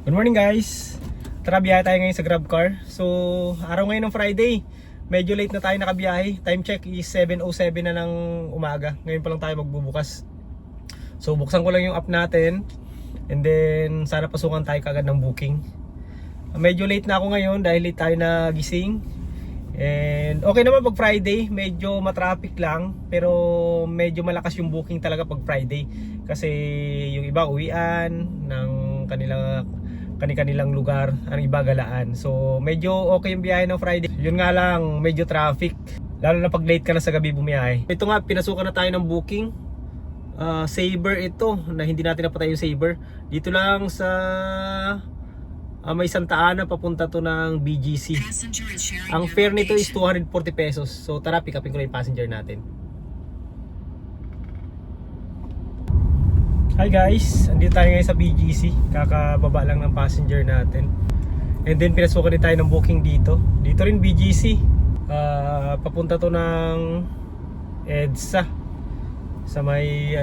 Good morning guys. Tara, biyahe tayo ngayon sa GrabCar. So, araw ngayon ng Friday. Medyo late na tayo nakabiyahe. Time check is 7:07 na ng umaga. Ngayon pa lang tayo magbubukas. So, buksan ko lang yung app natin. And then, sana pasukan tayo kagad ng booking. Medyo late na ako ngayon dahil late tayo nagising. And okay naman pag Friday, medyo matraffic lang. Pero medyo malakas yung booking talaga pag Friday. Kasi yung iba uwian ng kanilang lugar, ang iba galaan. So medyo okay yung biyahe ng Friday. Yun nga lang, medyo traffic. Lalo na pag late ka na sa gabi bumiyahe. Ito nga, pinasukan na tayo ng booking. Saber ito, na hindi natin napatay yung Saber. Dito lang sa may Santa Ana, papunta to ng BGC. Ang fare nito is 240 pesos. So tara, pick upin ko na yung passenger natin. Hi guys, andito tayo ngayon sa BGC. Kakababa lang ng passenger natin. And then pinasukan din tayo ng booking dito. Dito rin BGC. Papunta to ng EDSA. Sa may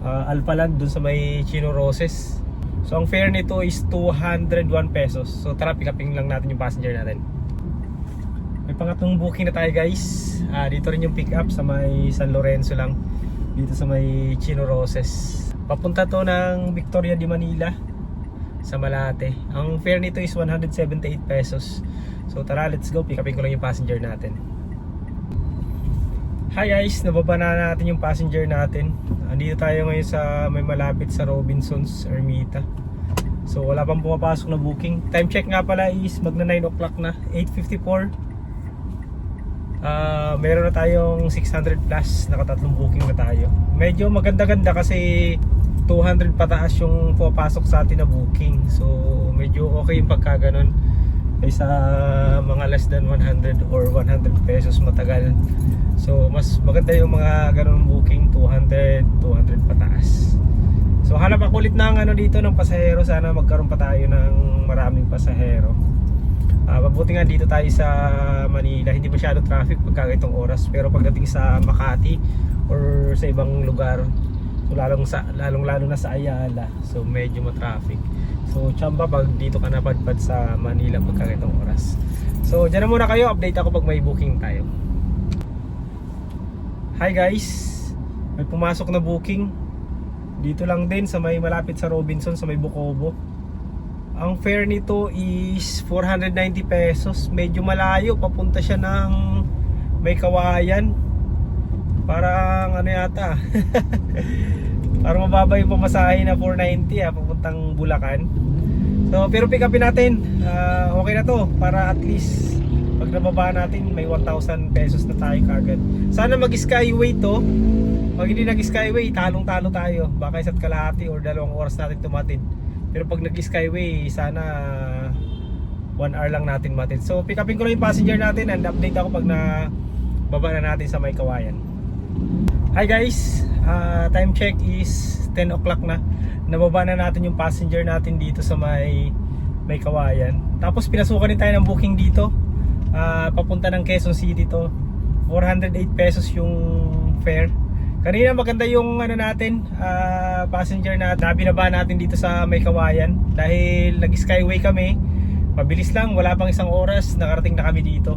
Alphaland, dun sa may Chino Roses. So ang fare nito is 201 pesos. So tara, pick upin lang natin yung passenger natin. May pangatlong booking na tayo guys. Dito rin yung pick up sa may San Lorenzo lang. Dito sa may Chino Roses. Papunta to ng Victoria de Manila sa Malate. Ang fare nito is 178 pesos. So tara, let's go. Pick upin ko lang yung passenger natin. Hi guys, nababa na natin yung passenger natin. Andito tayo ngayon sa may malapit sa Robinsons Ermita. So wala pang pumapasok na booking. Time check nga pala is magna 9 o'clock na, 8:54. Meron na tayong 600 plus, nakatatlong booking na tayo. Medyo maganda-ganda kasi 200 pataas yung pumapasok sa atin na booking. So medyo okay yung pagka ganun kaysa mga less than 100 or 100 pesos matagal. So mas maganda yung mga ganun booking, 200 pataas. So hanap ako ulit ng dito ng pasahero. Sana magkaroon pa tayo ng maraming pasahero. Mabuti nga dito tayo sa Manila, hindi masyado traffic pagka itong oras. Pero pagdating sa Makati or sa ibang lugar, so lalong-lalo na sa Ayala, so medyo ma-traffic. So tsamba pag dito ka napadpad sa Manila pagka itong oras. So dyan na muna kayo, update ako pag may booking tayo. Hi guys, may pumasok na booking. Dito lang din sa may malapit sa Robinson, sa may Bukobo. Ang fare nito is 490 pesos. Medyo malayo, papunta siya ng may Kawayan. Parang yata parang mababa yung pamasahe na 490 papuntang Bulacan. So pero pick upin natin. Okay na to, para at least pag nababa natin may 1,000 pesos na tayo kagad. Sana mag skyway to. Pag hindi nag skyway, talong-talo tayo. Baka isa't kalahati or 2 oras natin tumatid. Pero pag nag-skyway, sana 1 hour lang natin matid. So pick upin ko lang yung passenger natin and update ako pag baba na natin sa may Kawayan. Hi guys, time check is 10 o'clock na. Nababa na natin yung passenger natin dito sa may Kawayan. Tapos pinasukan din tayo ng booking dito. Papunta ng Quezon City to. 408 pesos yung fare. Kanina maganda yung natin, passenger na binaba natin dito sa may Kawayan. Dahil nag-skyway kami, mabilis lang, wala pang 1 oras, nakarating na kami dito.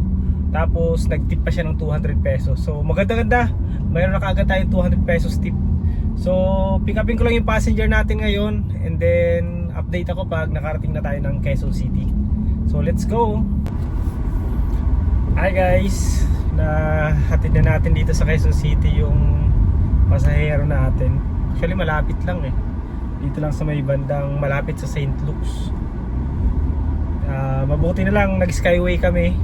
Tapos nag-tip pa siya ng 200 pesos. So maganda-ganda, mayroon na kaagad tayo 200 pesos tip. So pick upin ko lang yung passenger natin ngayon. And then update ako pag nakarating na tayo ng Quezon City. So let's go. Hi guys, nahatid na natin dito sa Quezon City yung pasahero natin. Actually malapit lang dito lang sa may bandang malapit sa St. Luke's. Mabuti na lang nag-skyway kami.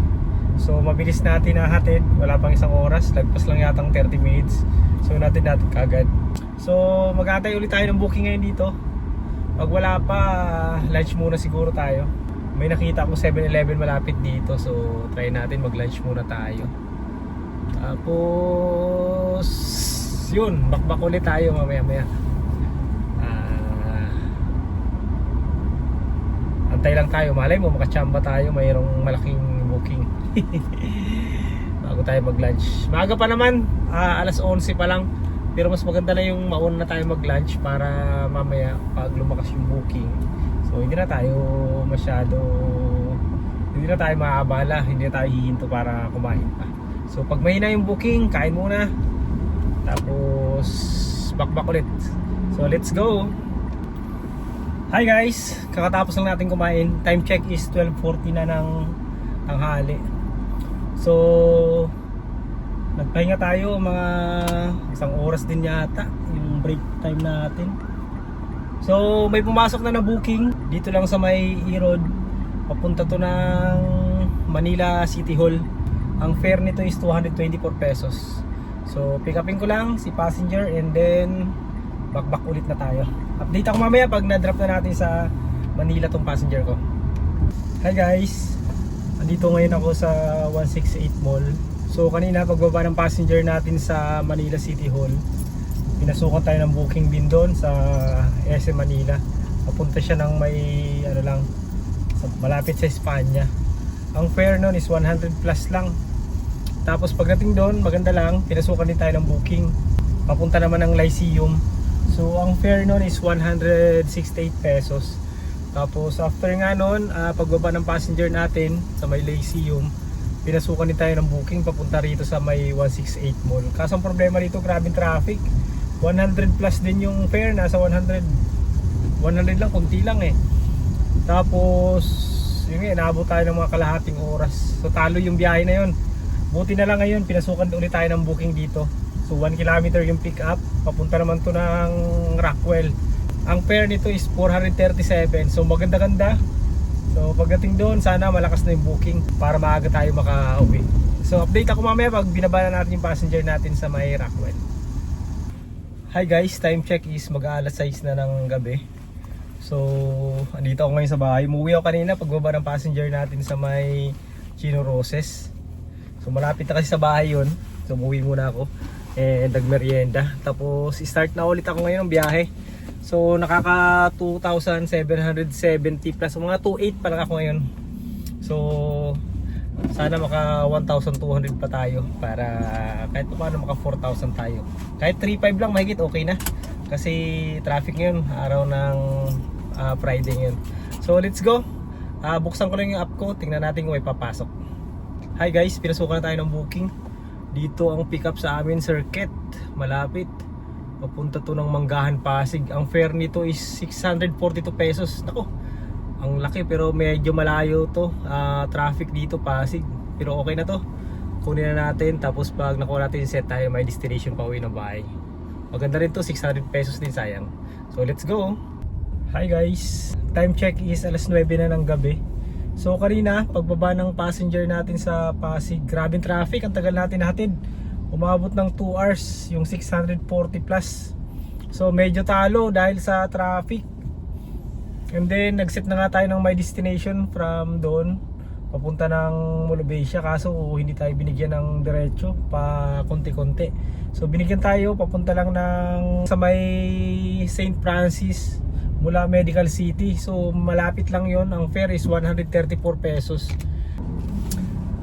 So mabilis natin nahatid. Wala pang 1 oras. Lagpas lang yatang 30 minutes. So natin kagad. So mag-aantay ulit tayo ng booking ngayon dito. Pag wala pa, lunch muna siguro tayo. May nakita akong 7-Eleven malapit dito. So try natin mag-lunch muna tayo. Tapos yun, bakbak ulit tayo mamaya. Antay lang tayo, malay mo makachamba tayo, mayroong malaking booking. Bago tayo mag lunch. Maaga pa naman, alas 11 pa lang. Pero mas maganda na yung mauna na tayo mag lunch para mamaya pag lumakas yung booking, so So hindi na tayo masyado, hindi na tayo maabala, hindi na tayo hihinto para kumain pa. So pag mahina yung booking, kain muna, tapos bakbak ulit. So let's go. Hi guys, kakatapos lang natin kumain. Time check is 12:40 na ng tanghali. So nagpahinga tayo mga isang oras din yata yung break time natin. So may pumasok na booking dito lang sa may E-Road. Papunta to ng Manila City Hall. Ang fare nito is 224 pesos. So pick upin ko lang si passenger and then bakbak ulit na tayo. Update ako mamaya pag na-drop na natin sa Manila tong passenger ko. Hi guys, andito ngayon ako sa 168 Mall. So kanina pagbaba ng passenger natin sa Manila City Hall, pinasukan tayo ng booking din doon sa SM Manila. Papunta siya ng may ano lang, malapit sa Espanya. Ang fare nun is 100 plus lang. Tapos pagdating doon, maganda lang, pinasukan din tayo ng booking. Papunta naman ng Lyceum. So ang fare nun is 168 pesos. Tapos after nga nun, pagbaba ng passenger natin sa may Lyceum, pinasukan din tayo ng booking papunta rito sa may 168 Mall. Kaso ang problema dito, grabing traffic. 100 plus din yung fare, nasa 100 lang, kunti lang eh. Tapos yun nga, inaabot tayo ng mga kalahating oras. So talo yung biyahe na yun. Buti na lang ngayon, pinasukan ulit tayo ng booking dito. So 1 kilometer yung pick up, papunta naman to ng Rockwell. Ang fare nito is 437, so maganda-ganda. So pagdating doon, sana malakas na yung booking para maaga tayo makauwi. So update ako mamaya pag binaba na natin yung passenger natin sa may Rockwell. Hi guys, time check is mag-aalas 6 na ng gabi. So andito ako ngayon sa bahay. Umuwi ako kanina pagbaba ng passenger natin sa may Chino Roses. So malapit na kasi sa bahay yun. So umuwi muna ako and nagmerienda. Tapos start na ulit ako ngayon ng biyahe. So nakaka 2,770 plus, mga 2,800 pa lang ako ngayon. So sana maka 1,200 pa tayo para kahit paano maka 4,000 tayo. Kahit 3,500 lang mahigit okay na. Kasi traffic ngayon, araw ng Friday ngayon. So let's go. Buksan ko lang yung app ko, tingnan natin kung may papasok. Hi guys, pinasukan na tayo ng booking. Dito ang pick up sa amin, Circuit, malapit. Papunta to ng Manggahan, Pasig. Ang fare nito is 642 pesos. Nako, ang laki pero medyo malayo to. Traffic dito, Pasig. Pero okay na to. Kunin na natin. Tapos pag nakuha natin yung set tayo, may destination pa uwi ng bahay. Maganda rin to, 600 pesos din, sayang. So let's go. Hi guys, time check is alas 9 na ng gabi. So kanina, pagbaba ng passenger natin sa Pasig, grabing traffic, ang tagal natin hatid. Umabot ng 2 hours, yung 640 plus. So medyo talo dahil sa traffic. And then nag-set na nga tayo ng my destination from doon papunta ng Molobesia, kaso hindi tayo binigyan ng diretso, pa konti-konti. So binigyan tayo papunta lang ng sa may St. Francis mula Medical City. So malapit lang yon. Ang fare is 134 pesos.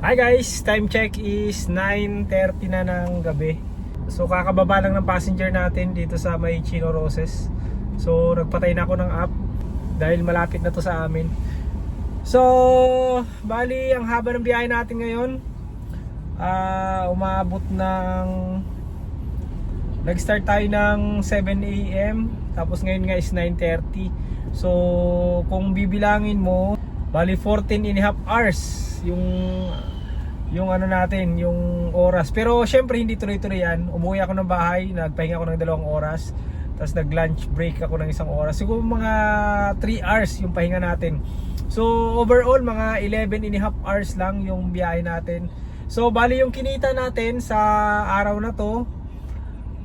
Hi guys, time check is 9:30 na ng gabi. So kakababa lang ng passenger natin dito sa may Chino Roses. So nagpatay na ako ng app dahil malapit na to sa amin. So bali ang haba ng biyahe natin ngayon, umabot ng nag-start tayo ng 7 AM, tapos ngayon nga is 9:30. So kung bibilangin mo, bali 14 and a half hours yung ano natin, yung oras. Pero syempre hindi tuloy-tuloy yan. Umuwi ako ng bahay, nagpahinga ako ng 2 oras, tapos nag-lunch break ako ng 1 oras. Siguro mga 3 hours yung pahinga natin. So overall mga 11 and a half hours lang yung biyahe natin. So bali yung kinita natin sa araw na to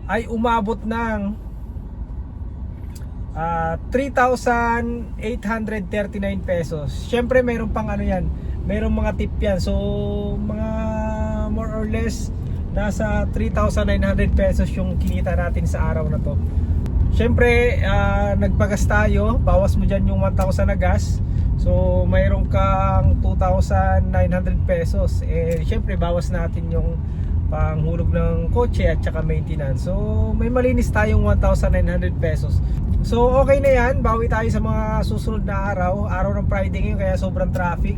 ay umabot ng 3,839 pesos. Syempre mayroon pang ano yan, mayroong mga tip yan. So mga more or less nasa 3,900 pesos yung kinita natin sa araw na to. Syempre nagpagas tayo, bawas mo dyan yung 1,000 na gas. So mayroon kang 2,900 pesos. Syempre bawas natin yung panghulog ng kotse at saka maintenance. So may malinis tayong 1,900 pesos. So okay na yan, bawi tayo sa mga susunod na araw ng Friday ngayon kaya sobrang traffic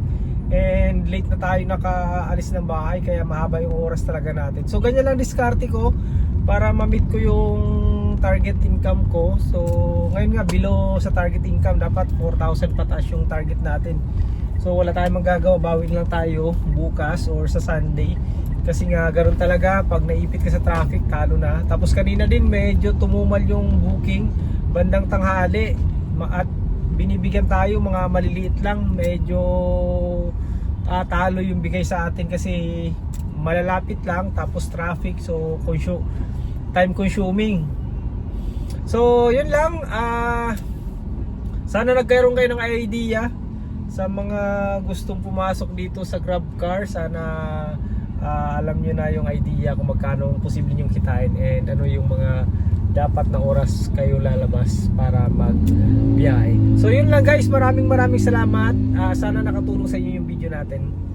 and late na tayo nakaalis ng bahay kaya mahaba yung oras talaga natin. So ganyan lang diskarte ko para ma-meet ko yung target income ko. So ngayon nga below sa target income, dapat 4,000 pataas yung target natin. So wala tayong magagawa, bawin lang tayo bukas or sa Sunday. Kasi nga ganoon talaga, pag naipit ka sa traffic, talo na. Tapos kanina din medyo tumumal yung booking bandang tanghali at binibigyan tayo mga maliliit lang, medyo talo yung bigay sa atin kasi malalapit lang tapos traffic, so time consuming. So yun lang, sana nagkaroon kayo ng idea sa mga gustong pumasok dito sa GrabCar. Sana alam nyo na yung idea kung magkano posible nyong kitain and ano yung mga dapat na oras kayo lalabas para magbiyahe. So yun lang guys, maraming salamat. Sana nakatulong sa inyo yung video natin.